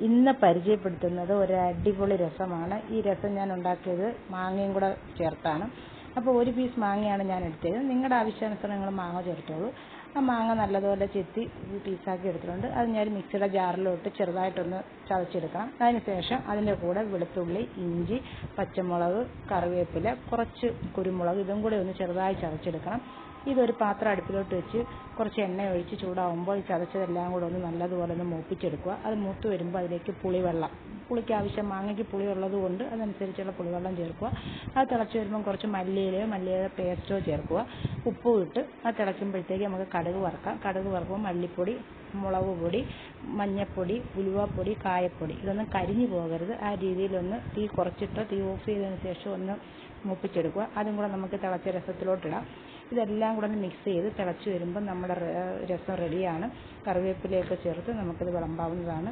ഇന്ന് പരിചയപ്പെടുത്തുന്നത് ഒരു അടിപൊളി രസമാണ്. ഈ രസം ഞാൻ ഉണ്ടാക്കിയത് മാങ്ങയും കൂടെ ചേർത്താണ്. അപ്പോൾ ഒരു പീസ് മാങ്ങയാണ് ഞാൻ എടുത്തത്. നിങ്ങളുടെ ആവശ്യാനുസരണം നിങ്ങൾ മാങ്ങ ചേർത്തോളൂ. ആ മാങ്ങ നല്ലതുപോലെ ചെത്തി പീസാക്കി എടുത്തിട്ടുണ്ട്. അത് ഞാൻ മിക്സിയുടെ ജാറിലോട്ട് ചെറുതായിട്ടൊന്ന് ചതച്ചെടുക്കണം. അതിനുശേഷം അതിൻ്റെ കൂടെ വെളുത്തുള്ളി, ഇഞ്ചി, പച്ചമുളക്, കറിവേപ്പില, കുറച്ച് കുരുമുളക് ഇതും കൂടെ ഒന്ന് ചെറുതായി ചതച്ചെടുക്കണം. ഇതൊരു പാത്രം അടുപ്പിലോട്ട് വെച്ച് കുറച്ച് എണ്ണ ഒഴിച്ച് ചൂടാകുമ്പോൾ ഈ ചതച്ചതെല്ലാം കൂടെ ഒന്ന് നല്ലതുപോലെ ഒന്ന് മൂപ്പിച്ചെടുക്കുക. അത് മൂത്ത് വരുമ്പോൾ അതിലേക്ക് പുളിക്ക് ആവശ്യം മാങ്ങയ്ക്ക് പുളി ഉള്ളത് കൊണ്ട് അതനുസരിച്ചുള്ള പുളിവെള്ളം ചേർക്കുക. അത് തിളച്ച് വരുമ്പോൾ കുറച്ച് മല്ലിയില പേസ്റ്റോ ചേർക്കുക. ഉപ്പും ഇട്ട് അത് തിളയ്ക്കുമ്പോഴത്തേക്ക് നമുക്ക് കടുക് വറുക്കാം. കടുക് വറുക്കുമ്പോൾ മല്ലിപ്പൊടി, മുളക് പൊടി, മഞ്ഞൾപ്പൊടി, ഉലുവാപ്പൊടി, കായപ്പൊടി ഇതൊന്നും കരിഞ്ഞു പോകരുത്. ആ രീതിയിലൊന്ന് തീ കുറച്ചിട്ട് തീ ഓഫ് ചെയ്തതിന് ശേഷം ഒന്ന് മൂപ്പിച്ചെടുക്കുക. അതും കൂടെ നമുക്ക് തിളച്ച രസത്തിലോട്ടിടാം. ഇതെല്ലാം കൂടെ ഒന്ന് മിക്സ് ചെയ്ത് തിളച്ച് വരുമ്പോൾ നമ്മുടെ രസം റെഡിയാണ്. കറിവേപ്പിലയൊക്കെ ചേർത്ത് നമുക്കിത് വിളമ്പാവുന്നതാണ്.